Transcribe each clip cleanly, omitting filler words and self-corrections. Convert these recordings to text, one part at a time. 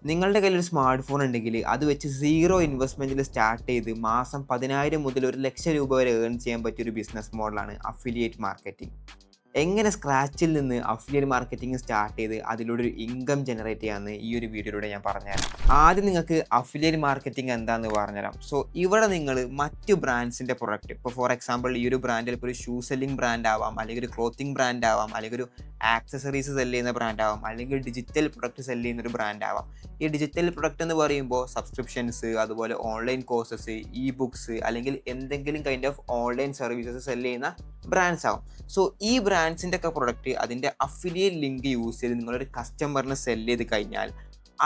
നിങ്ങളുടെ കയ്യിൽ ഒരു സ്മാർട്ട് ഫോൺ ഉണ്ടെങ്കിൽ അത് വെച്ച് സീറോ ഇൻവെസ്റ്റ്മെന്റിൽ സ്റ്റാർട്ട് ചെയ്ത് മാസം 10,000 മുതൽ 1,00,000 രൂപ വരെ ഏൺ ചെയ്യാൻ പറ്റിയ ഒരു ബിസിനസ് മോഡലാണ് അഫിലിയേറ്റ് മാർക്കറ്റിംഗ്. എങ്ങനെ സ്ക്രാച്ചിൽ നിന്ന് അഫിലിയേറ്റ് മാർക്കറ്റിംഗ് സ്റ്റാർട്ട് ചെയ്ത് അതിലൂടെ ഒരു ഇൻകം ജനറേറ്റ് ചെയ്യാമെന്ന് ഈ ഒരു വീഡിയോയിലൂടെ ഞാൻ പറഞ്ഞുതരാം. ആദ്യം നിങ്ങൾക്ക് അഫിലിയേറ്റ് മാർക്കറ്റിംഗ് എന്താണെന്ന് പറഞ്ഞുതരാം. സോ ഇവിടെ നിങ്ങൾ മറ്റു ബ്രാൻഡ്സിൻ്റെ പ്രൊഡക്റ്റ്, ഇപ്പോൾ ഫോർ എക്സാമ്പിൾ ഈ ഒരു ബ്രാൻഡിൽ ഇപ്പോൾ ഒരു ഷൂ സെല്ലിംഗ് ബ്രാൻഡ് ആവാം, അല്ലെങ്കിൽ ഒരു ക്ലോത്തിങ് ബ്രാൻഡ് ആവാം, അല്ലെങ്കിൽ ഒരു ആക്സസറീസ് സെല് ചെയ്യുന്ന ബ്രാൻഡ് ആവാം, അല്ലെങ്കിൽ ഡിജിറ്റൽ പ്രൊഡക്റ്റ് സെല് ചെയ്യുന്ന ഒരു ബ്രാൻഡ് ആവാം. ഈ ഡിജിറ്റൽ പ്രൊഡക്റ്റ് എന്ന് പറയുമ്പോൾ സബ്സ്ക്രിപ്ഷൻസ്, അതുപോലെ ഓൺലൈൻ കോഴ്സസ്, ഇ ബുക്സ്, അല്ലെങ്കിൽ എന്തെങ്കിലും kind of online services sell ചെയ്യുന്ന ബ്രാൻഡ്സ് ആവും. സോ ഈ ബ്രാൻഡ്സിൻ്റെ ഒക്കെ പ്രൊഡക്റ്റ് അതിൻ്റെ അഫിലിയേറ്റ് ലിങ്ക് യൂസ് ചെയ്ത് നിങ്ങളൊരു കസ്റ്റമറിന് സെല് ചെയ്ത് കഴിഞ്ഞാൽ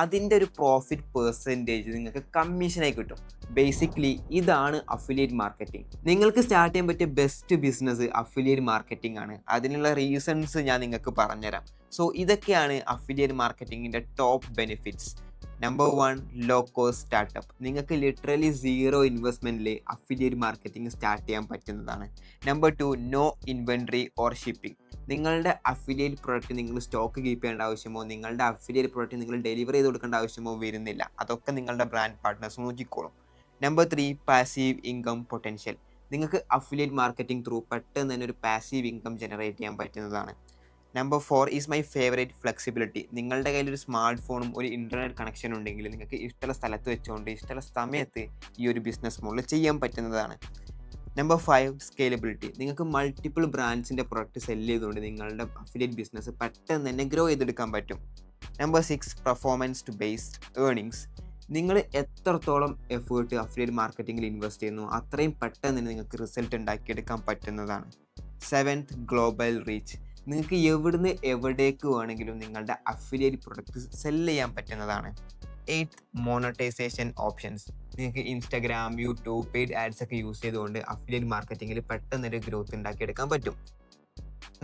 അതിൻ്റെ ഒരു പ്രോഫിറ്റ് പെർസെൻറ്റേജ് നിങ്ങൾക്ക് കമ്മീഷനായി കിട്ടും. ബേസിക്കലി ഇതാണ് അഫിലിയേറ്റ് മാർക്കറ്റിംഗ്. നിങ്ങൾക്ക് സ്റ്റാർട്ട് ചെയ്യാൻ പറ്റിയ ബെസ്റ്റ് ബിസിനസ് അഫിലിയേറ്റ് മാർക്കറ്റിംഗ് ആണ്. അതിനുള്ള റീസൺസ് ഞാൻ നിങ്ങൾക്ക് പറഞ്ഞുതരാം. സോ ഇതൊക്കെയാണ് അഫിലിയേറ്റ് മാർക്കറ്റിങ്ങിൻ്റെ top benefits. Number 1, low cost startup. നിങ്ങൾക്ക് ലിറ്ററലി സീറോ ഇൻവെസ്റ്റ്മെൻറ്റിൽ അഫിലിയേറ്റ് മാർക്കറ്റിംഗ് സ്റ്റാർട്ട് ചെയ്യാൻ പറ്റുന്നതാണ്. Number 2, no inventory or shipping. നിങ്ങളുടെ അഫിലിയേറ്റ് പ്രൊഡക്റ്റ് നിങ്ങൾ സ്റ്റോക്ക് കീപ്പ് ചെയ്യേണ്ട ആവശ്യമോ, നിങ്ങളുടെ അഫിലിയേറ്റ് പ്രൊഡക്റ്റ് നിങ്ങൾ ഡെലിവറി ചെയ്ത് കൊടുക്കേണ്ട ആവശ്യമോ വരുന്നില്ല. അതൊക്കെ നിങ്ങളുടെ ബ്രാൻഡ് പാർട്ട്നേഴ്സ് നോക്കിക്കോളും. Number 3, passive income potential. നിങ്ങൾക്ക് അഫിലിയേറ്റ് മാർക്കറ്റിംഗ് ത്രൂ പെട്ടെന്ന് തന്നെ ഒരു പാസീവ് ഇൻകം ജനറേറ്റ് ചെയ്യാൻ പറ്റുന്നതാണ്. Number 4 is my favourite, flexibility. നിങ്ങളുടെ കയ്യിൽ ഒരു സ്മാർട്ട് ഫോണും ഒരു ഇൻ്റർനെറ്റ് കണക്ഷൻ ഉണ്ടെങ്കിൽ നിങ്ങൾക്ക് ഇഷ്ടമുള്ള സ്ഥലത്ത് വെച്ചുകൊണ്ട് ഇഷ്ടമുള്ള സമയത്ത് ഈ ഒരു ബിസിനസ് മോഡൽ ചെയ്യാൻ പറ്റുന്നതാണ്. Number 5, scalability. നിങ്ങൾക്ക് മൾട്ടിപ്പിൾ ബ്രാൻഡ്സിൻ്റെ പ്രൊഡക്റ്റ് സെല് ചെയ്തുകൊണ്ട് നിങ്ങളുടെ അഫിലിയേറ്റ് ബിസിനസ് പെട്ടെന്ന് തന്നെ ഗ്രോ ചെയ്തെടുക്കാൻ പറ്റും. Number 6, performance to based earnings. നിങ്ങൾ എത്രത്തോളം എഫേർട്ട് അഫിലിയേറ്റ് മാർക്കറ്റിങ്ങിൽ ഇൻവെസ്റ്റ് ചെയ്യുന്നു അത്രയും പെട്ടെന്ന് തന്നെ നിങ്ങൾക്ക് റിസൾട്ട് ഉണ്ടാക്കിയെടുക്കാൻ പറ്റുന്നതാണ്. 7th, global reach. നിങ്ങൾക്ക് എവിടുന്ന് എവിടേക്ക് വേണമെങ്കിലും നിങ്ങളുടെ അഫിലിയേറ്റ് പ്രൊഡക്റ്റ് സെല് ചെയ്യാൻ പറ്റുന്നതാണ്. 8th, monetization options. നിങ്ങൾക്ക് ഇൻസ്റ്റാഗ്രാം, യൂട്യൂബ്, പെയ്ഡ് ആഡ്സ് ഒക്കെ യൂസ് ചെയ്തുകൊണ്ട് അഫിലിയേറ്റ് മാർക്കറ്റിങ്ങിൽ പെട്ടെന്നൊരു ഗ്രോത്ത് ഉണ്ടാക്കിയെടുക്കാൻ പറ്റും.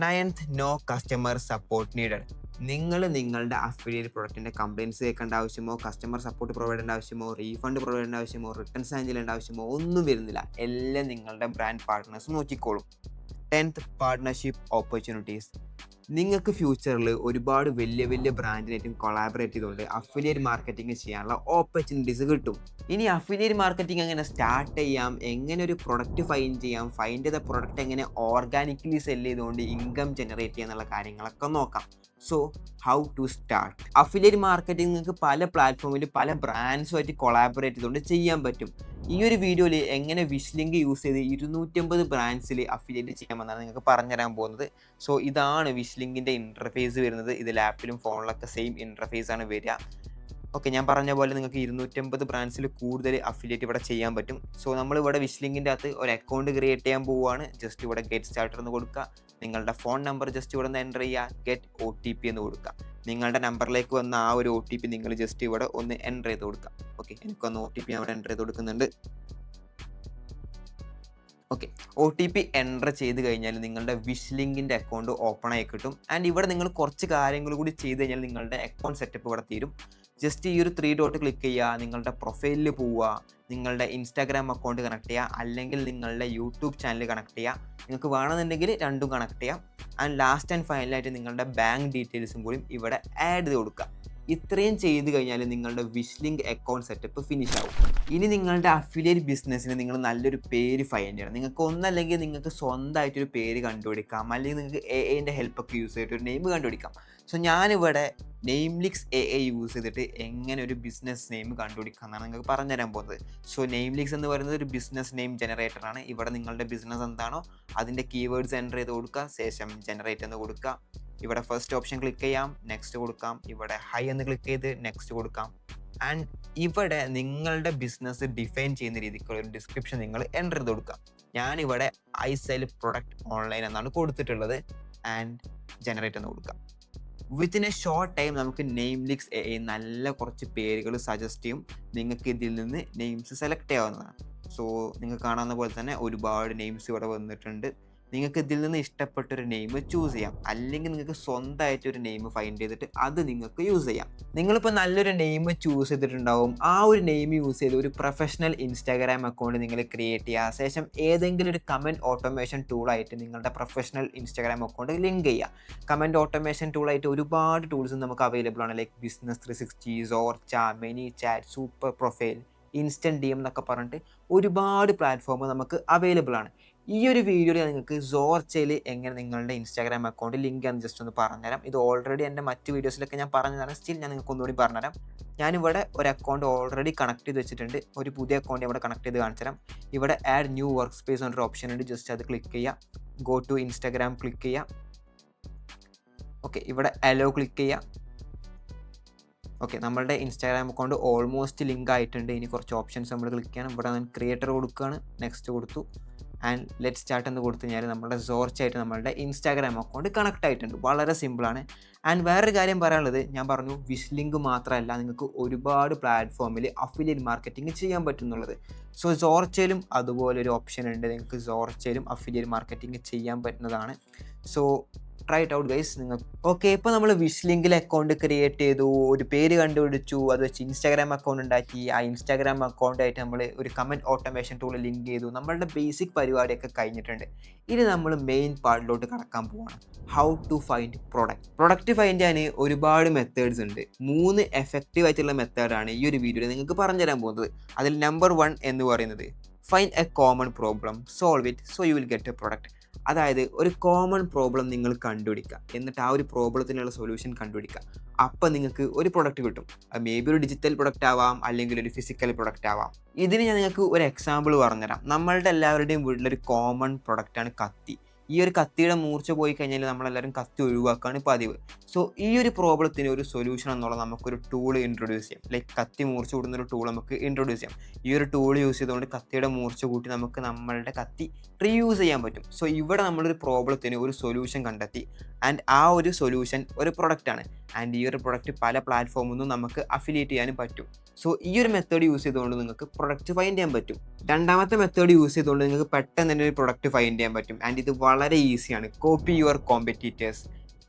9th, no customer support needed. നിങ്ങൾ നിങ്ങളുടെ അഫിലിയേറ്റ് പ്രൊഡക്റ്റിൻ്റെ കംപ്ലയിൻസ് കേൾക്കേണ്ട ആവശ്യമോ, കസ്റ്റമർ സപ്പോർട്ട് പ്രൊവൈഡ് ചെയ്യേണ്ട ആവശ്യമോ, റീഫണ്ട് പ്രൊവൈഡ് ചെയ്യേണ്ട ആവശ്യമോ, റിട്ടേൺസ് ഹാൻഡിൽ ചെയ്യേണ്ട ആവശ്യമോ ഒന്നും വരുന്നില്ല. എല്ലാം നിങ്ങളുടെ ബ്രാൻഡ് പാർട്ട്നേഴ്സ് നോക്കിക്കോളും. 10th, partnership opportunities. നിങ്ങൾക്ക് ഫ്യൂച്ചറിൽ ഒരുപാട് വലിയ വലിയ ബ്രാൻഡിനായിട്ടും കൊളാബറേറ്റ് ചെയ്തുകൊണ്ട് അഫിലിയേറ്റ് മാർക്കറ്റിംഗ് ചെയ്യാനുള്ള ഓപ്പർച്യൂണിറ്റീസ് കിട്ടും. ഇനി അഫിലിയേറ്റ് മാർക്കറ്റിംഗ് എങ്ങനെ സ്റ്റാർട്ട് ചെയ്യാം, എങ്ങനെ ഒരു പ്രൊഡക്റ്റ് ഫൈൻഡ് ചെയ്യാം, ഫൈൻഡ് ചെയ്ത പ്രൊഡക്റ്റ് എങ്ങനെ ഓർഗാനിക്കലി സെല് ചെയ്തുകൊണ്ട് ഇൻകം ജനറേറ്റ് ചെയ്യുക എന്നുള്ള കാര്യങ്ങളൊക്കെ നോക്കാം. So how to start affiliate marketing? നിങ്ങൾക്ക് പല പ്ലാറ്റ്ഫോമിൽ പല ബ്രാൻഡ്സുമായിട്ട് കൊളാബറേറ്റ് ചെയ്തുകൊണ്ട് ചെയ്യാൻ പറ്റും. ഈ ഒരു വീഡിയോയിൽ എങ്ങനെ വിഷ് ലിങ്ക് യൂസ് ചെയ്ത് 250 ബ്രാൻഡ്സിൽ അഫിലിയേറ്റ് ചെയ്യാമെന്നാണ് നിങ്ങൾക്ക് പറഞ്ഞുതരാൻ പോകുന്നത്. സോ ഇതാണ് വിഷ് ലിങ്കിൻ്റെ ഇൻ്റർഫേസ് വരുന്നത്. ഇത് ലാപ്പിലും ഫോണിലൊക്കെ സെയിം ഇൻ്റർഫേസ് ആണ് വരിക. ഓക്കെ, ഞാൻ പറഞ്ഞ പോലെ നിങ്ങൾക്ക് 250 ബ്രാൻഡ്സിൽ കൂടുതൽ അഫിലിയേറ്റ് ഇവിടെ ചെയ്യാൻ പറ്റും. സോ നമ്മളിവിടെ വിഷ് ലിങ്കിൻ്റെ അകത്ത് ഒരു അക്കൗണ്ട് ക്രിയേറ്റ് ചെയ്യാൻ പോവുകയാണ്. ജസ്റ്റ് ഇവിടെ ഗെറ്റ് സ്റ്റാർട്ടർ എന്ന് കൊടുക്കുക. നിങ്ങളുടെ ഫോൺ നമ്പർ ജസ്റ്റ് ഇവിടെ നിന്ന് എൻ്റർ ചെയ്യുക. ഗെറ്റ് OTP എന്ന് കൊടുക്കുക. നിങ്ങളുടെ നമ്പറിലേക്ക് വന്ന ആ ഒരു OTP നിങ്ങൾ ജസ്റ്റ് ഇവിടെ ഒന്ന് എൻ്റർ ചെയ്ത് കൊടുക്കുക. ഓക്കെ, എനിക്കൊന്ന് OTP അവിടെ എൻ്റർ ചെയ്ത് കൊടുക്കുന്നുണ്ട്. ഓക്കെ, OTP എൻ്റർ ചെയ്ത് കഴിഞ്ഞാൽ നിങ്ങളുടെ വിഷ് ലിങ്കിൻ്റെ അക്കൗണ്ട് ഓപ്പൺ ആയി കിട്ടും. ആൻഡ് ഇവിടെ നിങ്ങൾ കുറച്ച് കാര്യങ്ങൾ കൂടി ചെയ്ത് കഴിഞ്ഞാൽ നിങ്ങളുടെ അക്കൗണ്ട് സെറ്റപ്പ് ഇവിടെ തീരും. ജസ്റ്റ് ഈ ഒരു 3 ഡോട്ട് ക്ലിക്ക് ചെയ്യുക, നിങ്ങളുടെ പ്രൊഫൈലിൽ പോവുക, നിങ്ങളുടെ ഇൻസ്റ്റാഗ്രാം അക്കൗണ്ട് കണക്ട് ചെയ്യുക, അല്ലെങ്കിൽ നിങ്ങളുടെ യൂട്യൂബ് ചാനൽ കണക്ട് ചെയ്യുക. നിങ്ങൾക്ക് വേണമെന്നുണ്ടെങ്കിൽ രണ്ടും കണക്ട് ചെയ്യാം. ആൻഡ് ലാസ്റ്റ് ആൻഡ് ഫൈനലായിട്ട് നിങ്ങളുടെ ബാങ്ക് ഡീറ്റെയിൽസും കൂടി ഇവിടെ ആഡ് ചെയ്ത് കൊടുക്കുക. ഇത്രയും ചെയ്ത് കഴിഞ്ഞാൽ നിങ്ങളുടെ wish link account setup finish ആവും. ഇനി നിങ്ങളുടെ അഫിലിയേറ്റ് ബിസിനസ്സിന് നിങ്ങൾ നല്ലൊരു പേര് ഫൈൻഡ് ചെയ്യണം. നിങ്ങൾക്ക് ഒന്നല്ലെങ്കിൽ നിങ്ങൾക്ക് സ്വന്തമായിട്ടൊരു പേര് കണ്ടുപിടിക്കാം, അല്ലെങ്കിൽ നിങ്ങൾക്ക് AI ഹെൽപ്പൊക്കെ യൂസ് ചെയ്തിട്ട് ഒരു നെയിം കണ്ടുപിടിക്കാം. സോ ഞാനിവിടെ നെയിംലിക്സ് AI യൂസ് ചെയ്തിട്ട് എങ്ങനെ ഒരു ബിസിനസ് നെയിം കണ്ടുപിടിക്കാം എന്നാണ് നിങ്ങൾക്ക് പറഞ്ഞുതരാൻ പോകുന്നത്. സോ നെയിംലിക്സ് എന്ന് പറയുന്നത് ഒരു ബിസിനസ് നെയിം ജനറേറ്ററാണ്. ഇവിടെ നിങ്ങളുടെ ബിസിനസ് എന്താണോ അതിൻ്റെ കീവേഡ്സ് എൻ്റർ ചെയ്ത് കൊടുക്കുക, ശേഷം ജനറേറ്റ് എന്ന് കൊടുക്കുക. ഇവിടെ ഫസ്റ്റ് ഓപ്ഷൻ ക്ലിക്ക് ചെയ്യാം, നെക്സ്റ്റ് കൊടുക്കാം. ഇവിടെ ഹൈ എന്ന് ക്ലിക്ക് ചെയ്ത് നെക്സ്റ്റ് കൊടുക്കാം. ആൻഡ് ഇവിടെ നിങ്ങളുടെ ബിസിനസ് ഡിഫൈൻ ചെയ്യുന്ന രീതിക്കുള്ള ഒരു ഡിസ്ക്രിപ്ഷൻ നിങ്ങൾ എൻ്റർ ചെയ്ത് കൊടുക്കുക. ഞാനിവിടെ ഐ സെൽ പ്രൊഡക്റ്റ് ഓൺലൈൻ എന്നാണ് കൊടുത്തിട്ടുള്ളത്. ആൻഡ് ജനറേറ്റ് എന്ന് കൊടുക്കുക. വിത്തിൻ എ ഷോർട്ട് ടൈം നമുക്ക് നെയിംലിക്സ് AI നല്ല കുറച്ച് പേരുകൾ സജസ്റ്റ് ചെയ്യും. നിങ്ങൾക്ക് ഇതിൽ നിന്ന് നെയിംസ് സെലക്ട് ചെയ്യാവുന്നതാണ്. സോ നിങ്ങൾക്ക് കാണാവുന്ന പോലെ തന്നെ ഒരുപാട് നെയിംസ് ഇവിടെ വന്നിട്ടുണ്ട്. നിങ്ങൾക്ക് ഇതിൽ നിന്ന് ഇഷ്ടപ്പെട്ടൊരു നെയിം ചൂസ് ചെയ്യാം. അല്ലെങ്കിൽ നിങ്ങൾക്ക് സ്വന്തമായിട്ടൊരു നെയിം ഫൈൻഡ് ചെയ്തിട്ട് അത് നിങ്ങൾക്ക് യൂസ് ചെയ്യാം. നിങ്ങളിപ്പോൾ നല്ലൊരു നെയിം ചൂസ് ചെയ്തിട്ടുണ്ടാവും. ആ ഒരു നെയിം യൂസ് ചെയ്ത് ഒരു പ്രൊഫഷണൽ ഇൻസ്റ്റാഗ്രാം അക്കൗണ്ട് നിങ്ങൾ ക്രിയേറ്റ് ചെയ്യുക. ശേഷം ഏതെങ്കിലും ഒരു കമൻറ്റ് ഓട്ടോമേഷൻ ടൂളായിട്ട് നിങ്ങളുടെ പ്രൊഫഷണൽ ഇൻസ്റ്റാഗ്രാം അക്കൗണ്ട് ലിങ്ക് ചെയ്യുക. കമൻറ്റ് ഓട്ടോമേഷൻ ടൂളായിട്ട് ഒരുപാട് ടൂൾസ് നമുക്ക് അവൈലബിൾ ആണ്. Like business 360, Zorcha, many chat, super profile, instant DM എന്നൊക്കെ പറഞ്ഞിട്ട് ഒരുപാട് പ്ലാറ്റ്ഫോം നമുക്ക് അവൈലബിൾ ആണ്. ഈ ഒരു വീഡിയോയിൽ നിങ്ങൾക്ക് സോർച്ചയിൽ എങ്ങനെ നിങ്ങളുടെ ഇൻസ്റ്റാഗ്രാം അക്കൗണ്ട് ലിങ്ക് എന്ന് ജസ്റ്റ് ഒന്ന് പറഞ്ഞുതരാം. ഇത് ഓൾറെഡി എൻ്റെ മറ്റ് വീഡിയോസിലൊക്കെ ഞാൻ പറഞ്ഞതാണ്. സ്റ്റിൽ ഞാൻ നിങ്ങൾക്ക് ഒന്നുകൂടി പറഞ്ഞുതരാം. ഞാനിവിടെ ഒരു അക്കൗണ്ട് ഓൾറെഡി കണക്ട് ചെയ്ത് വെച്ചിട്ടുണ്ട്. ഒരു പുതിയ അക്കൗണ്ട് ഇവിടെ കണക്ട് ചെയ്ത് കാണിച്ചു തരാം. ഇവിടെ ആഡ് ന്യൂ വർക്ക് സ്പേസ് എന്നൊരു ഓപ്ഷൻ ഉണ്ട്. ജസ്റ്റ് അത് ക്ലിക്ക് ചെയ്യുക. ഗോ ടു ഇൻസ്റ്റാഗ്രാം ക്ലിക്ക് ചെയ്യുക. ഓക്കെ, ഇവിടെ അലോ ക്ലിക്ക് ചെയ്യുക. ഓക്കെ, നമ്മളുടെ ഇൻസ്റ്റാഗ്രാം അക്കൗണ്ട് ഓൾമോസ്റ്റ് ലിങ്ക് ആയിട്ടുണ്ട്. ഇനി കുറച്ച് ഓപ്ഷൻസ് നമ്മൾ ക്ലിക്ക് ചെയ്യണം. ഇവിടെ ഞാൻ ക്രിയേറ്റർ കൊടുക്കുകയാണ്, നെക്സ്റ്റ് കൊടുത്തു, ആൻഡ് ലെറ്റ് സ്റ്റാർട്ട് എന്ന് കൊടുത്തു കഴിഞ്ഞാൽ നമ്മുടെ സോർച്ചായിട്ട് നമ്മളുടെ ഇൻസ്റ്റാഗ്രാം അക്കൗണ്ട് കണക്ട് ആയിട്ടുണ്ട്. വളരെ സിമ്പിളാണ്. ആൻഡ് വേറൊരു കാര്യം പറയാനുള്ളത്, ഞാൻ പറഞ്ഞു വിഷ് ലിങ്ക് മാത്രമല്ല, നിങ്ങൾക്ക് ഒരുപാട് പ്ലാറ്റ്ഫോമിൽ അഫിലിയേറ്റ് മാർക്കറ്റിംഗ് ചെയ്യാൻ പറ്റുന്നുള്ളത്. സോ സോർച്ചയിലും അതുപോലെ ഒരു ഓപ്ഷൻ ഉണ്ട്. നിങ്ങൾക്ക് സോർച്ചയിലും അഫിലിയേറ്റ് മാർക്കറ്റിംഗ് ചെയ്യാൻ പറ്റുന്നതാണ്. So try it out guys. നിങ്ങൾ ഓക്കെ, ഇപ്പോൾ നമ്മൾ വിഷ് ലിങ്കിൽ അക്കൗണ്ട് ക്രിയേറ്റ് ചെയ്തു, ഒരു പേര് കണ്ടുപിടിച്ചു, അത് വെച്ച് ഇൻസ്റ്റാഗ്രാം അക്കൗണ്ട് ഉണ്ടാക്കി, ആ ഇൻസ്റ്റാഗ്രാം അക്കൗണ്ടായിട്ട് നമ്മൾ ഒരു കമൻറ്റ് ഓട്ടോമേഷൻ ടൂൾ ലിങ്ക് ചെയ്തു. നമ്മളുടെ ബേസിക് പരിപാടിയൊക്കെ കഴിഞ്ഞിട്ടുണ്ട്. ഇനി നമ്മൾ മെയിൻ പാർട്ടിലോട്ട് കടക്കാൻ പോവാണ്. How to find product find ചെയ്യാൻ ഒരുപാട് മെത്തേഡ്സ് ഉണ്ട്. 3 എഫക്റ്റീവ് ആയിട്ടുള്ള മെത്തേഡാണ് ഈ ഒരു വീഡിയോയിൽ നിങ്ങൾക്ക് പറഞ്ഞു തരാൻ പോകുന്നത്. അതിൽ നമ്പർ 1 എന്ന് പറയുന്നത് find A common problem, solve it, so you will get A product. അതായത് ഒരു കോമൺ പ്രോബ്ലം നിങ്ങൾ കണ്ടുപിടിക്കുക, എന്നിട്ട് ആ ഒരു പ്രോബ്ലത്തിനുള്ള സൊല്യൂഷൻ കണ്ടുപിടിക്കുക. അപ്പം നിങ്ങൾക്ക് ഒരു പ്രൊഡക്റ്റ് കിട്ടും. അത് മേ ബി ഒരു ഡിജിറ്റൽ പ്രൊഡക്റ്റ് ആവാം, അല്ലെങ്കിൽ ഒരു ഫിസിക്കൽ പ്രൊഡക്റ്റ് ആവാം. ഇതിന് ഞാൻ നിങ്ങൾക്ക് ഒരു എക്സാമ്പിൾ പറഞ്ഞുതരാം. നമ്മളുടെ എല്ലാവരുടെയും വീട്ടിലൊരു കോമൺ പ്രൊഡക്റ്റാണ് കത്തി. ഈ ഒരു കത്തിയുടെ മൂർച്ച പോയി കഴിഞ്ഞാൽ നമ്മളെല്ലാവരും കത്തി ഒഴിവാക്കുകയാണ് പതിവ്. സോ ഈ ഒരു പ്രോബ്ലത്തിന് ഒരു സൊല്യൂഷൻ എന്നുള്ളത് നമുക്കൊരു ടൂൾ ഇൻട്രൊഡ്യൂസ് ചെയ്യാം. ലൈക്ക് കത്തി മൂർച്ച കൂടുന്നൊരു ടൂൾ നമുക്ക് ഇൻട്രൊഡ്യൂസ് ചെയ്യാം. ഈ ഒരു ടൂൾ യൂസ് ചെയ്തുകൊണ്ട് കത്തിയുടെ മൂർച്ച കൂട്ടി നമുക്ക് നമ്മളുടെ കത്തി റീയൂസ് ചെയ്യാൻ പറ്റും. സോ ഇവിടെ നമ്മളൊരു പ്രോബ്ലത്തിന് ഒരു സൊല്യൂഷൻ കണ്ടെത്തി, ആൻഡ് ആ ഒരു സൊല്യൂഷൻ ഒരു പ്രൊഡക്റ്റാണ്. ആൻഡ് ഈ ഒരു പ്രൊഡക്റ്റ് പല പ്ലാറ്റ്ഫോമിൽ നിന്നും നമുക്ക് അഫിലിയേറ്റ് ചെയ്യാനും പറ്റും. സോ ഈ ഒരു മെത്തേഡ് യൂസ് ചെയ്തുകൊണ്ട് നിങ്ങൾക്ക് പ്രൊഡക്റ്റ് ഫൈൻഡ് ചെയ്യാൻ പറ്റും. രണ്ടാമത്തെ മെത്തേഡ് യൂസ് ചെയ്തുകൊണ്ട് നിങ്ങൾക്ക് പെട്ടെന്ന് തന്നെ ഒരു പ്രൊഡക്റ്റ് ഫൈൻഡ് ചെയ്യാൻ പറ്റും. ആൻഡ് ഇത് വളരെ ഈസിയാണ്. Copy your competitors.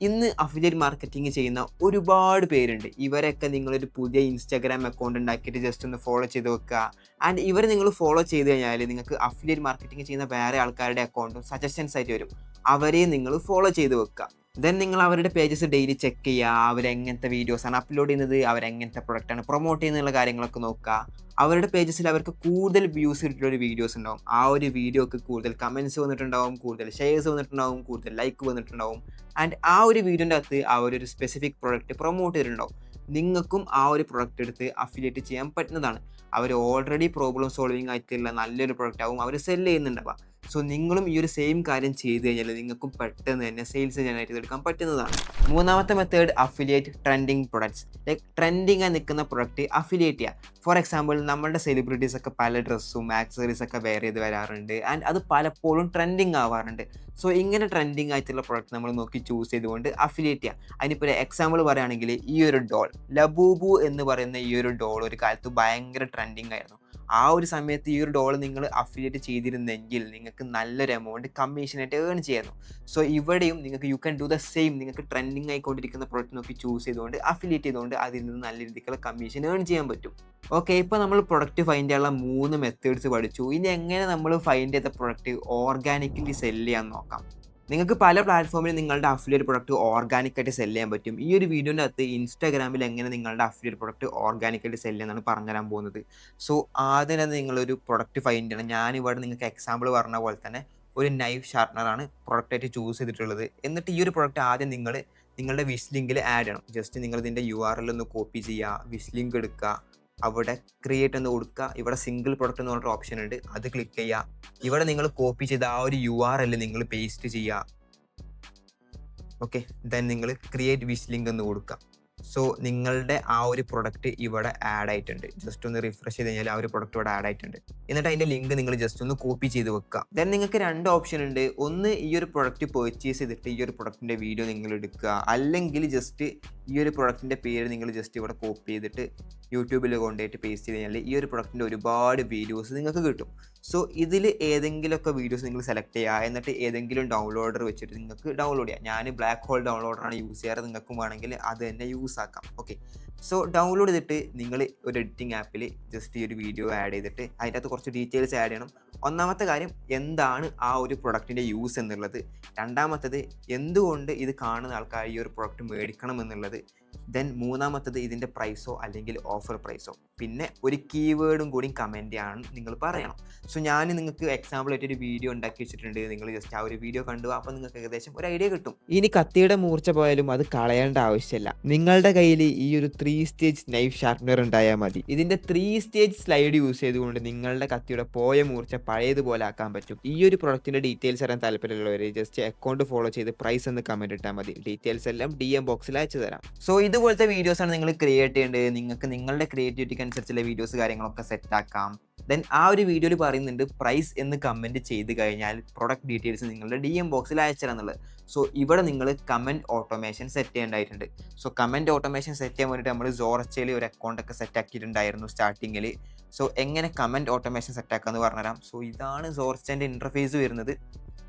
ഇന്ന് അഫിലിയേറ്റ് മാർക്കറ്റിംഗ് ചെയ്യുന്ന ഒരുപാട് പേരുണ്ട്. ഇവരൊക്കെ നിങ്ങളൊരു പുതിയ ഇൻസ്റ്റാഗ്രാം അക്കൗണ്ട് ഉണ്ടാക്കിയിട്ട് ജസ്റ്റ് ഒന്ന് ഫോളോ ചെയ്ത് വെക്കുക. ആൻഡ് ഇവർ നിങ്ങൾ ഫോളോ ചെയ്ത് കഴിഞ്ഞാൽ നിങ്ങൾക്ക് അഫിലിയേറ്റ് മാർക്കറ്റിംഗ് ചെയ്യുന്ന വേറെ ആൾക്കാരുടെ അക്കൗണ്ടും സജഷൻസ് ആയിട്ട് വരും. അവരെ നിങ്ങൾ ഫോളോ ചെയ്ത് വെക്കുക. ദെൻ നിങ്ങൾ അവരുടെ പേജസ് ഡെയിലി ചെക്ക് ചെയ്യുക. അവരെങ്ങനത്തെ വീഡിയോസാണ് അപ്ലോഡ് ചെയ്യുന്നത്, അവരെങ്ങനത്തെ പ്രൊഡക്റ്റാണ് പ്രൊമോട്ട് ചെയ്യുന്നുള്ള കാര്യങ്ങളൊക്കെ നോക്കുക. അവരുടെ പേജസിൽ അവർക്ക് കൂടുതൽ വ്യൂസ് കിട്ടിയൊരു വീഡിയോസ് ഉണ്ടാവും. ആ ഒരു വീഡിയോക്ക് കൂടുതൽ കമൻറ്റ്സ് വന്നിട്ടുണ്ടാവും, കൂടുതൽ ഷെയർസ് വന്നിട്ടുണ്ടാവും, കൂടുതൽ ലൈക്ക് വന്നിട്ടുണ്ടാവും. ആൻഡ് ആ ഒരു വീഡിയോൻ്റെ അകത്ത് അവരൊരു സ്പെസിഫിക് പ്രൊഡക്റ്റ് പ്രൊമോട്ട് ചെയ്തിട്ടുണ്ടാവും. നിങ്ങൾക്കും ആ ഒരു പ്രൊഡക്റ്റ് എടുത്ത് അഫിലിയേറ്റ് ചെയ്യാൻ പറ്റുന്നതാണ്. അവർ ഓൾറെഡി പ്രോബ്ലം സോൾവിങ് ആയിട്ടുള്ള നല്ലൊരു പ്രൊഡക്റ്റ് ആവും അവർ സെല്ല് ചെയ്യുന്നുണ്ടാവുക. സോ നിങ്ങളും ഈ ഒരു സെയിം കാര്യം ചെയ്ത് കഴിഞ്ഞാൽ നിങ്ങൾക്കും പെട്ടെന്ന് തന്നെ സെയിൽസ് ജനറേറ്റ് ചെയ്തെടുക്കാൻ പറ്റുന്നതാണ്. മൂന്നാമത്തെ method affiliate trending products. Like trending ആയി നിൽക്കുന്ന പ്രൊഡക്റ്റ് അഫിലിയേറ്റ് ചെയ്യുക. ഫോർ എക്സാമ്പിൾ നമ്മളുടെ സെലിബ്രിറ്റീസ് ഒക്കെ പല ഡ്രസ്സും ആക്സസറീസ് ഒക്കെ വെയർ ചെയ്ത് വരാറുണ്ട്. ആൻഡ് അത് പലപ്പോഴും ട്രെൻഡിങ് ആവാറുണ്ട്. സോ ഇങ്ങനെ ട്രെൻഡിങ് ആയിട്ടുള്ള പ്രൊഡക്റ്റ് നമ്മൾ നോക്കി ചൂസ് ചെയ്തുകൊണ്ട് അഫിലിയേറ്റ് ചെയ്യുക. അതിനിപ്പോൾ ഒരു എക്സാമ്പിൾ പറയുകയാണെങ്കിൽ ഈ ഒരു ഡോൾ, ലബൂബു എന്ന് പറയുന്ന ഈ ഒരു ഡോൾ ഒരു കാലത്ത് ഭയങ്കര ട്രെൻഡിങ് ആയിരുന്നു. ആ ഒരു സമയത്ത് ഈ ഒരു ഡോൾ നിങ്ങൾ അഫിലിയേറ്റ് ചെയ്തിരുന്നെങ്കിൽ നിങ്ങൾക്ക് നല്ലൊരു എമൗണ്ട് കമ്മീഷനായിട്ട് ഏൺ ചെയ്യായിരുന്നു. സോ ഇവിടെയും നിങ്ങൾക്ക് you can do the same. നിങ്ങൾക്ക് ട്രെൻഡിങ് ആയിക്കൊണ്ടിരിക്കുന്ന പ്രൊഡക്റ്റ് നോക്കി ചൂസ് ചെയ്തുകൊണ്ട് അഫിലിയേറ്റ് ചെയ്തുകൊണ്ട് അതിൽ നിന്ന് നല്ല രീതിക്കുള്ള കമ്മീഷൻ ഏൺ ചെയ്യാൻ പറ്റും. ഓക്കെ, ഇപ്പോൾ നമ്മൾ പ്രൊഡക്റ്റ് ഫൈൻഡ് ചെയ്യാനുള്ള 3 മെത്തേഡ്സ് പഠിച്ചു. ഇനി എങ്ങനെ നമ്മൾ ഫൈൻഡ് ചെയ്ത പ്രൊഡക്റ്റ് ഓർഗാനിക്കലി സെല് ചെയ്യാൻ നോക്കാം. നിങ്ങൾക്ക് പല പ്ലാറ്റ്ഫോമിൽ നിങ്ങളുടെ അഫിലിയേറ്റ് പ്രൊഡക്റ്റ് ഓർഗാനിക്കായിട്ട് സെല് ചെയ്യാൻ പറ്റും. ഈ ഒരു വീഡിയോൻ്റെ അകത്ത് ഇൻസ്റ്റാഗ്രാമിൽ എങ്ങനെ നിങ്ങളുടെ അഫിലിയേറ്റ് പ്രൊഡക്റ്റ് ഓർഗാനിക്കായിട്ട് സെല് ചെയ്യാനാണ് പറഞ്ഞുതരാൻ പോകുന്നത്. സോ ആദ്യം തന്നെ നിങ്ങളൊരു പ്രൊഡക്റ്റ് ഫൈൻഡ് ചെയ്യണം. ഞാനിവിടെ നിങ്ങൾക്ക് എക്സാമ്പിൾ പറഞ്ഞ പോലെ തന്നെ ഒരു നൈഫ് ഷാർപ്പനറാണ് പ്രൊഡക്റ്റായിട്ട് ചൂസ് ചെയ്തിട്ടുള്ളത്. എന്നിട്ട് ഈ ഒരു പ്രൊഡക്റ്റ് ആദ്യം നിങ്ങളുടെ വിഷ് ലിങ്കിൽ ആഡ് ചെയ്യണം. ജസ്റ്റ് നിങ്ങൾ ഇതിൻ്റെ URL ഒന്ന് കോപ്പി ചെയ്യുക, വിഷ് ലിങ്ക് എടുക്കുക, അവിടെ ക്രിയേറ്റ് എന്ന് കൊടുക്കുക. ഇവിടെ സിംഗിൾ പ്രൊഡക്റ്റ് എന്ന് പറഞ്ഞൊരു ഓപ്ഷൻ ഉണ്ട്, അത് ക്ലിക്ക് ചെയ്യുക. ഇവിടെ നിങ്ങൾ കോപ്പി ചെയ്ത ആ ഒരു URL നിങ്ങൾ പേസ്റ്റ് ചെയ്യുക. ഓക്കെ, ദെൻ നിങ്ങൾ ക്രിയേറ്റ് വിഷ് ലിങ്ക് എന്ന് കൊടുക്കുക. സോ നിങ്ങളുടെ ആ ഒരു പ്രൊഡക്റ്റ് ഇവിടെ ആഡ് ആയിട്ടുണ്ട്. ജസ്റ്റ് ഒന്ന് റിഫ്രഷ് ചെയ്ത് കഴിഞ്ഞാൽ ആ ഒരു പ്രൊഡക്റ്റ് ഇവിടെ ആഡ് ആയിട്ടുണ്ട്. എന്നിട്ട് അതിൻ്റെ ലിങ്ക് നിങ്ങൾ ജസ്റ്റ് ഒന്ന് കോപ്പി ചെയ്ത് വെക്കുക. ദെൻ നിങ്ങൾക്ക് 2 ഓപ്ഷൻ ഉണ്ട്. ഒന്ന് ഈ ഒരു പ്രൊഡക്റ്റ് പർച്ചേസ് ചെയ്തിട്ട് ഈ ഒരു പ്രൊഡക്റ്റിൻ്റെ വീഡിയോ നിങ്ങൾ എടുക്കുക, അല്ലെങ്കിൽ ജസ്റ്റ് ഈ ഒരു പ്രൊഡക്റ്റിൻ്റെ പേര് നിങ്ങൾ ജസ്റ്റ് ഇവിടെ കോപ്പി ചെയ്തിട്ട് യൂട്യൂബിൽ കൊണ്ടുപോയിട്ട് പേസ്റ്റ് ചെയ്ത് കഴിഞ്ഞാൽ ഈ ഒരു പ്രൊഡക്റ്റിൻ്റെ ഒരുപാട് വീഡിയോസ് നിങ്ങൾക്ക് കിട്ടും. സോ ഇതിൽ ഏതെങ്കിലുമൊക്കെ വീഡിയോസ് നിങ്ങൾ സെലക്ട് ചെയ്യുക, എന്നിട്ട് ഏതെങ്കിലും ഡൗൺലോഡർ വെച്ചിട്ട് നിങ്ങൾക്ക് ഡൗൺലോഡ് ചെയ്യാം. ഞാൻ ബ്ലാക്ക് ഹോൾ ഡൗൺലോഡറാണ് യൂസ് ചെയ്യാറ്, നിങ്ങൾക്കും വേണമെങ്കിൽ അത് തന്നെ യൂസ് ആക്കാം. ഓക്കെ, സോ ഡൗൺലോഡ് ചെയ്തിട്ട് നിങ്ങൾ ഒരു എഡിറ്റിംഗ് ആപ്പിൽ ജസ്റ്റ് ഈ ഒരു വീഡിയോ ആഡ് ചെയ്തിട്ട് അതിൻ്റെ അകത്ത് കുറച്ച് ഡീറ്റെയിൽസ് ആഡ് ചെയ്യണം. ഒന്നാമത്തെ കാര്യം എന്താണ് ആ ഒരു പ്രൊഡക്റ്റിൻ്റെ യൂസ് എന്നുള്ളത്, രണ്ടാമത്തത് എന്തുകൊണ്ട് ഇത് കാണുന്ന ആൾക്കാർ ഈ ഒരു പ്രൊഡക്റ്റ് മേടിക്കണം എന്നുള്ളത്, ദെൻ മൂന്നാമത്തത് ഇതിൻ്റെ പ്രൈസോ അല്ലെങ്കിൽ ഓഫർ പ്രൈസോ, പിന്നെ ഒരു കീവേഡും കൂടി കമൻറ്റ് ആണ് നിങ്ങൾ പറയണം. സോ ഞാൻ നിങ്ങൾക്ക് എക്സാമ്പിൾ ആയിട്ട് ഒരു വീഡിയോ ഉണ്ടാക്കി വെച്ചിട്ടുണ്ട്, നിങ്ങൾ ജസ്റ്റ് ആ ഒരു വീഡിയോ കണ്ടു, അപ്പോൾ നിങ്ങൾക്ക് ഏകദേശം ഒരു ഐഡിയ കിട്ടും. ഇനി കത്തിയുടെ മൂർച്ച പോയാലും അത് കളയേണ്ട ആവശ്യമില്ല. നിങ്ങളുടെ കയ്യിൽ ഈ ഒരു 3 സ്റ്റേജ് നൈഫ് ഷാർപ്നർ ഉണ്ടായാൽ മതി. ഇതിൻ്റെ 3 സ്റ്റേജ് സ്ലൈഡ് യൂസ് ചെയ്തുകൊണ്ട് നിങ്ങളുടെ കത്തിയുടെ പോയ മൂർച്ച പഴയതുപോലെ ആക്കാൻ പറ്റും. ഈ ഒരു പ്രൊഡക്റ്റിൻ്റെ ഡീറ്റെയിൽസ് അറിയാൻ താല്പര്യമുള്ളവർ ജസ്റ്റ് അക്കൗണ്ട് ഫോളോ ചെയ്ത് പ്രൈസ് എന്ന് കമൻറ്റ് ഇട്ടാൽ മതി. ഡീറ്റെയിൽസ് എല്ലാം DM ബോക്സിൽ അയച്ചു തരാം. സോ ഇതുപോലത്തെ വീഡിയോസാണ് നിങ്ങൾ ക്രിയേറ്റ് ചെയ്യേണ്ടത്. നിങ്ങൾക്ക് നിങ്ങളുടെ ക്രിയേറ്റിവിറ്റിക്ക് അനുസരിച്ചുള്ള വീഡിയോസ് കാര്യങ്ങളൊക്കെ സെറ്റ് ആക്കാം. ദെൻ ആ ഒരു വീഡിയോയിൽ പറയുന്നുണ്ട് പ്രൈസ് എന്ന് കമൻറ്റ് ചെയ്ത് കഴിഞ്ഞാൽ പ്രൊഡക്റ്റ് ഡീറ്റെയിൽസ് നിങ്ങളുടെ DM ബോക്സിൽ അയച്ചുതരാം എന്നുള്ളത്. സോ ഇവിടെ നിങ്ങൾ കമൻറ്റ് ഓട്ടോമേഷൻ സെറ്റ് ചെയ്യേണ്ടതായിട്ടുണ്ട്. സോ കമൻറ്റ് ഓട്ടോമേഷൻ സെറ്റ് ചെയ്യാൻ വേണ്ടിയിട്ട് നമ്മൾ സോർച്ചയിൽ ഒരു അക്കൗണ്ടൊക്കെ സെറ്റ് ആക്കിയിട്ടുണ്ടായിരുന്നു സ്റ്റാർട്ടിങ്ങിൽ. സോ എങ്ങനെ കമൻറ്റ് ഓട്ടോമേഷൻ സെറ്റ് ആക്കാമെന്ന് പറഞ്ഞുതരാം. സോ ഇതാണ് സോർച്ചൻ്റെ ഇൻ്റർഫേസ് വരുന്നത്.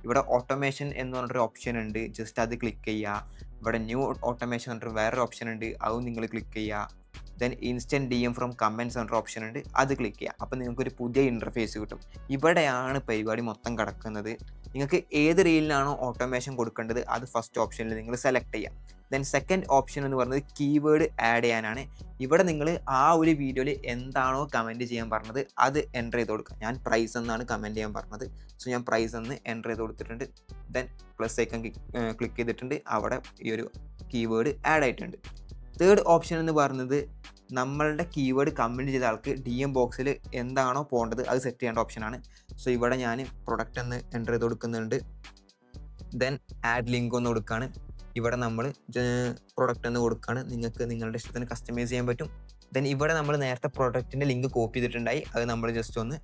ഇവിടെ ഓട്ടോമേഷൻ എന്ന് പറഞ്ഞൊരു ഓപ്ഷൻ ഉണ്ട്, ജസ്റ്റ് അത് ക്ലിക്ക് ചെയ്യുക. ഇവിടെ ന്യൂ ഓട്ടോമേഷൻ പറഞ്ഞിട്ട് വേറൊരു ഓപ്ഷൻ ഉണ്ട്, അതും നിങ്ങൾ ക്ലിക്ക് ചെയ്യുക. Then instant DM from comments പറഞ്ഞൊരു ഓപ്ഷൻ ഉണ്ട്, അത് ക്ലിക്ക് ചെയ്യുക. അപ്പോൾ നിങ്ങൾക്കൊരു പുതിയ ഇൻ്റർഫേസ് കിട്ടും. ഇവിടെയാണ് പരിപാടി മൊത്തം കിടക്കുന്നത്. നിങ്ങൾക്ക് ഏത് റീലിനാണോ ഓട്ടോമേഷൻ കൊടുക്കേണ്ടത് അത് ഫസ്റ്റ് ഓപ്ഷനിൽ നിങ്ങൾ സെലക്ട് ചെയ്യുക. ദെൻ സെക്കൻഡ് ഓപ്ഷൻ എന്ന് പറയുന്നത് കീവേഡ് ആഡ് ചെയ്യാനാണ്. ഇവിടെ നിങ്ങൾ ആ ഒരു വീഡിയോയിൽ എന്താണോ കമൻറ്റ് ചെയ്യാൻ പറഞ്ഞത് അത് എൻ്റർ ചെയ്ത് കൊടുക്കുക. ഞാൻ പ്രൈസ് എന്നാണ് കമൻറ്റ് ചെയ്യാൻ പറഞ്ഞത്. സോ ഞാൻ പ്രൈസ് എന്ന് എൻ്റർ ചെയ്ത് കൊടുത്തിട്ടുണ്ട്. ദെൻ പ്ലസ് ഐക്കൺ ക്ലിക്ക് ചെയ്തിട്ടുണ്ട്. അവിടെ ഈ ഒരു കീവേഡ് ആഡ് ആയിട്ടുണ്ട്. തേർഡ് ഓപ്ഷൻ എന്ന് പറയുന്നത് നമ്മളുടെ കീവേഡ് കമൻറ്റ് ചെയ്ത ആൾക്ക് DM ബോക്സിൽ എന്താണോ പോകേണ്ടത് അത് സെറ്റ് ചെയ്യേണ്ട ഓപ്ഷനാണ്. സോ ഇവിടെ ഞാൻ പ്രൊഡക്റ്റ് എന്ന് എൻ്റർ ചെയ്ത് കൊടുക്കുന്നുണ്ട്. ദെൻ ആഡ് ലിങ്ക് ഒന്ന് കൊടുക്കുകയാണ്. ഇവിടെ നമ്മൾ പ്രൊഡക്റ്റ് എന്ന് കൊടുക്കുകയാണ്. നിങ്ങൾക്ക് നിങ്ങളുടെ ഇഷ്ടത്തിന് കസ്റ്റമൈസ് ചെയ്യാൻ പറ്റും. ദെൻ ഇവിടെ നമ്മൾ നേരത്തെ പ്രൊഡക്റ്റിൻ്റെ ലിങ്ക് കോപ്പി ചെയ്തിട്ടുണ്ടായി, അത് നമ്മൾ ജസ്റ്റ് ഒന്ന്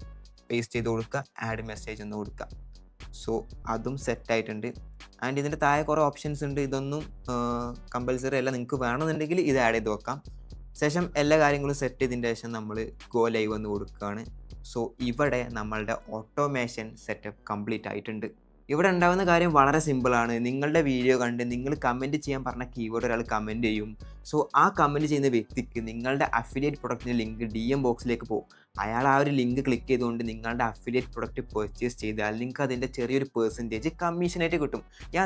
പേസ്റ്റ് ചെയ്ത് കൊടുക്കുക. ആഡ് മെസ്സേജ് ഒന്ന് കൊടുക്കുക. സോ അതും സെറ്റായിട്ടുണ്ട്. ആൻഡ് ഇതിൻ്റെ താഴെ കുറേ ഓപ്ഷൻസ് ഉണ്ട്. ഇതൊന്നും കമ്പൽസറി അല്ല, നിങ്ങൾക്ക് വേണമെന്നുണ്ടെങ്കിൽ ഇത് ആഡ് ചെയ്ത് വെക്കാം. ശേഷം എല്ലാ കാര്യങ്ങളും സെറ്റ് ചെയ്തതിൻ്റെ ശേഷം നമ്മൾ ഗോ ലൈവ് എന്ന് കൊടുക്കുകയാണ്. സോ ഇവിടെ നമ്മളുടെ ഓട്ടോമേഷൻ സെറ്റപ്പ് കംപ്ലീറ്റ് ആയിട്ടുണ്ട്. ഇവിടെ ഉണ്ടാകുന്ന കാര്യം വളരെ സിമ്പിളാണ്. നിങ്ങളുടെ വീഡിയോ കണ്ട് നിങ്ങൾ കമൻറ്റ് ചെയ്യാൻ പറഞ്ഞ കീവേഡ് ഒരാൾ കമൻറ്റ് ചെയ്യും. സോ ആ കമൻറ്റ് ചെയ്യുന്ന വ്യക്തിക്ക് നിങ്ങളുടെ അഫിലിയേറ്റ് പ്രൊഡക്റ്റിൻ്റെ ലിങ്ക് DM ബോക്സിലേക്ക് പോകും. അയാൾ ആ ഒരു ലിങ്ക് ക്ലിക്ക് ചെയ്തുകൊണ്ട് നിങ്ങളുടെ അഫിലിയേറ്റ് പ്രൊഡക്റ്റ് പർച്ചേസ് ചെയ്താൽ നിങ്ങൾക്ക് അതിൻ്റെ ചെറിയൊരു പെർസെൻറ്റേജ് കമ്മീഷനായിട്ട് കിട്ടും.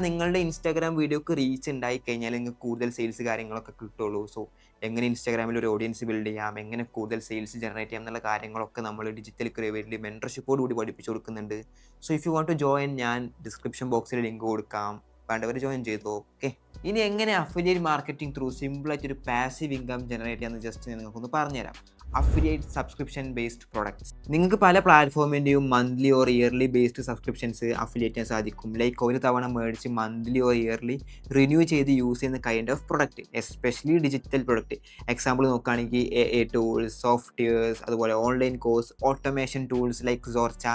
നിങ്ങളുടെ ഇൻസ്റ്റാഗ്രാം വീഡിയോക്ക് റീച്ച് ഉണ്ടായി കഴിഞ്ഞാൽ നിങ്ങൾക്ക് കൂടുതൽ സെയിൽസ് കാര്യങ്ങളൊക്കെ കിട്ടുള്ളൂ. സോ എങ്ങനെ ഇൻസ്റ്റാഗ്രാമിൽ ഒരു ഓഡിയൻസ് ബിൽഡ് ചെയ്യാം, എങ്ങനെ കൂടുതൽ സെയിൽസ് ജനറേറ്റ് ചെയ്യാം എന്നുള്ള കാര്യങ്ങളൊക്കെ നമ്മൾ ഡിജിറ്റൽ ക്രിയേറ്റീവിൽ മെൻറ്റർഷിപ്പോട് കൂടി പഠിപ്പിച്ചു കൊടുക്കുന്നുണ്ട്. So if you want to join, ഞാൻ ഡിസ്ക്രിപ്ഷൻ ബോക്സിൽ ലിങ്ക് കൊടുക്കാം, വേണ്ടവർ ജോയിൻ ചെയ്തോ. ഓക്കെ, ഇനി എങ്ങനെ അഫിലിയേറ്റ് മാർക്കറ്റിംഗ് ത്രൂ സിമ്പിളായിട്ടൊരു പാസീവ് ഇൻകം ജനറേറ്റ് ചെയ്യാമെന്ന് ജസ്റ്റ് നിങ്ങൾക്കൊന്ന് പറഞ്ഞുതരാം. Affiliate subscription based products. നിങ്ങൾക്ക് പല പ്ലാറ്റ്ഫോമിൻ്റെയും monthly or yearly based subscriptions affiliate ചെയ്യാൻ സാധിക്കും. ലൈക്ക് ഒരു തവണ മേടിച്ച് മന്ത്ലി ഓർ ഇയർലി റിന്യൂ ചെയ്ത് യൂസ് ചെയ്യുന്ന kind of product, especially digital product. Example നോക്കുകയാണെങ്കിൽ AI ടൂൾസ്, സോഫ്റ്റ്വെയർസ്, അതുപോലെ online course, automation tools like Zorcha.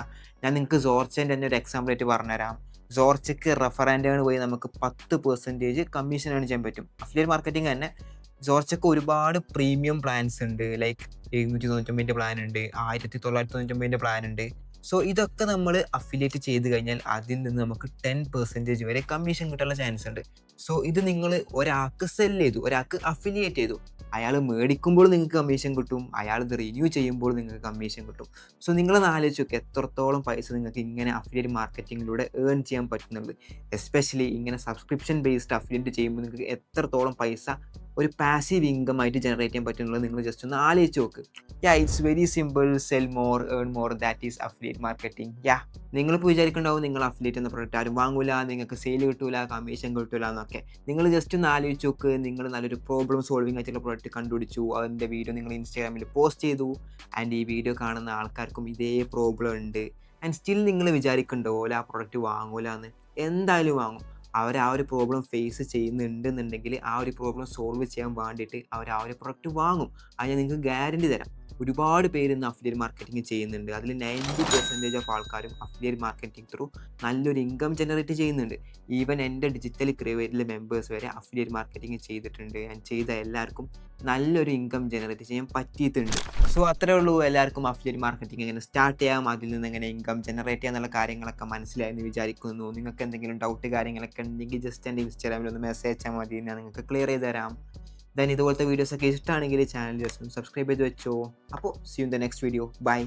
ഞാൻ നിങ്ങൾക്ക് സോർച്ചേൻ്റെ തന്നെ ഒരു എക്സാമ്പിൾ ആയിട്ട് പറഞ്ഞുതരാം. സോർച്ചയ്ക്ക് റെഫറൻഡേണ് പോയി നമുക്ക് 10% കമ്മീഷൻ ഏൺ ചെയ്യാൻ പറ്റും. അഫിലിയേറ്റ് മാർക്കറ്റിംഗ് തന്നെ സോർച്ചയ്ക്ക് ഒരുപാട് പ്രീമിയം പ്ലാൻസ് ഉണ്ട്. ലൈക്ക് 799 പ്ലാൻ ഉണ്ട്, 1999 പ്ലാൻ ഉണ്ട്. സോ ഇതൊക്കെ നമ്മൾ അഫിലിയേറ്റ് ചെയ്ത് കഴിഞ്ഞാൽ അതിൽ നിന്ന് നമുക്ക് 10% വരെ കമ്മീഷൻ കിട്ടാനുള്ള ചാൻസ് ഉണ്ട്. സോ ഇത് നിങ്ങൾ ഒരാൾക്ക് സെല് ചെയ്തു, ഒരാൾക്ക് അഫിലിയേറ്റ് ചെയ്തു, അയാൾ മേടിക്കുമ്പോൾ നിങ്ങൾക്ക് കമ്മീഷൻ കിട്ടും, അയാൾ ഇത് റിന്യൂ ചെയ്യുമ്പോൾ നിങ്ങൾക്ക് കമ്മീഷൻ കിട്ടും. സോ നിങ്ങളൊന്ന് ആലോചിച്ച് നോക്കുക എത്രത്തോളം പൈസ നിങ്ങൾക്ക് ഇങ്ങനെ അഫിലിയേറ്റ് മാർക്കറ്റിങ്ങിലൂടെ ഏൺ ചെയ്യാൻ പറ്റുന്നുണ്ട്. എസ്പെഷ്യലി ഇങ്ങനെ സബ്സ്ക്രിപ്ഷൻ ബേസ്ഡ് അഫിലിയേറ്റ് ചെയ്യുമ്പോൾ നിങ്ങൾക്ക് എത്രത്തോളം പൈസ ഒരു പാസീവ് ഇൻകം ആയിട്ട് ജനറേറ്റ് ചെയ്യാൻ പറ്റുന്നുള്ളത് നിങ്ങൾ ജസ്റ്റ് ഒന്ന് ആലോചിച്ച് നോക്ക്. It's very simple. Cell more, earn more, that is affiliate marketing. നിങ്ങളിപ്പോൾ വിചാരിക്കുന്നുണ്ടാവും നിങ്ങൾ അഫിലിയേറ്റ് എന്ന പ്രൊഡക്റ്റ് ആരും വാങ്ങൂല, നിങ്ങൾക്ക് സെയിൽ കിട്ടൂല, കമ്മീഷൻ കിട്ടൂല എന്നൊക്കെ. നിങ്ങൾ ജസ്റ്റ് ഒന്ന് ആലോചിച്ച് നോക്ക്. നിങ്ങൾ നല്ലൊരു പ്രോബ്ലം സോൾവിങ് ആയിട്ടുള്ള പ്രൊഡക്റ്റ് കണ്ടുപിടിച്ചു, അതിൻ്റെ വീഡിയോ നിങ്ങൾ ഇൻസ്റ്റാഗ്രാമിൽ പോസ്റ്റ് ചെയ്തു, ആൻഡ് ഈ വീഡിയോ കാണുന്ന ആൾക്കാർക്കും ഇതേ പ്രോബ്ലം ഉണ്ട്, ആൻഡ് സ്റ്റിൽ നിങ്ങൾ വിചാരിക്കുന്നുണ്ടാവും ആ പ്രൊഡക്റ്റ് വാങ്ങൂല എന്ന്. എന്തായാലും വാങ്ങും. അവർ ആ ഒരു പ്രോബ്ലം ഫേസ് ചെയ്യുന്നുണ്ടെന്നുണ്ടെങ്കിൽ ആ ഒരു പ്രോബ്ലം സോൾവ് ചെയ്യാൻ വേണ്ടിയിട്ട് അവർ ആ ഒരു പ്രൊഡക്റ്റ് വാങ്ങും. അത് ഞാൻ നിങ്ങൾക്ക് ഗ്യാരണ്ടി തരാം. ഒരുപാട് പേര് ഇന്ന് അഫിലിയേറ്റ് മാർക്കറ്റിംഗ് ചെയ്യുന്നുണ്ട്. അതിൽ 90% ഓഫ് ആൾക്കാരും അഫിലിയേറ്റ് മാർക്കറ്റിംഗ് ത്രൂ നല്ലൊരു ഇൻകം ജനറേറ്റ് ചെയ്യുന്നുണ്ട്. ഈവൻ എൻ്റെ ഡിജിറ്റൽ ക്രിയേറ്റീവിലെ മെമ്പേഴ്സ് വരെ അഫിലിയേറ്റ് മാർക്കറ്റിംഗ് ചെയ്തിട്ടുണ്ട്. ഞാൻ ചെയ്ത എല്ലാവർക്കും നല്ലൊരു ഇൻകം ജനറേറ്റ് ചെയ്യാൻ പറ്റിയിട്ടുണ്ട്. സോ അത്രേ ഉള്ളൂ. എല്ലാവർക്കും അഫിലിയേറ്റ് മാർക്കറ്റിംഗ് എങ്ങനെ സ്റ്റാർട്ട് ചെയ്യാം, അതിൽ നിന്ന് എങ്ങനെ ഇൻകം ജനറേറ്റ് ചെയ്യാം എന്നുള്ള കാര്യങ്ങളൊക്കെ മനസ്സിലായെന്ന് വിചാരിക്കുന്നു. നിങ്ങൾക്ക് എന്തെങ്കിലും ഡൗട്ട് കാര്യങ്ങളൊക്കെ ഉണ്ടെങ്കിൽ ജസ്റ്റ് എൻ്റെ ഇൻസ്റ്റാഗ്രാമിൽ ഒന്ന് മെസ്സേജ് അയച്ചാൽ മതി, ഞാൻ നിങ്ങൾക്ക് ക്ലിയർ ചെയ്ത് തരാം. ദെൻ ഇതുപോലത്തെ വീഡിയോസൊക്കെ ഇഷ്ടമാണെങ്കിൽ ചാനൽ ജസ്റ്റ് ഒന്ന് സബ്സ്ക്രൈബ് ചെയ്ത് വെച്ചോ. അപ്പോൾ see you in the next video. By.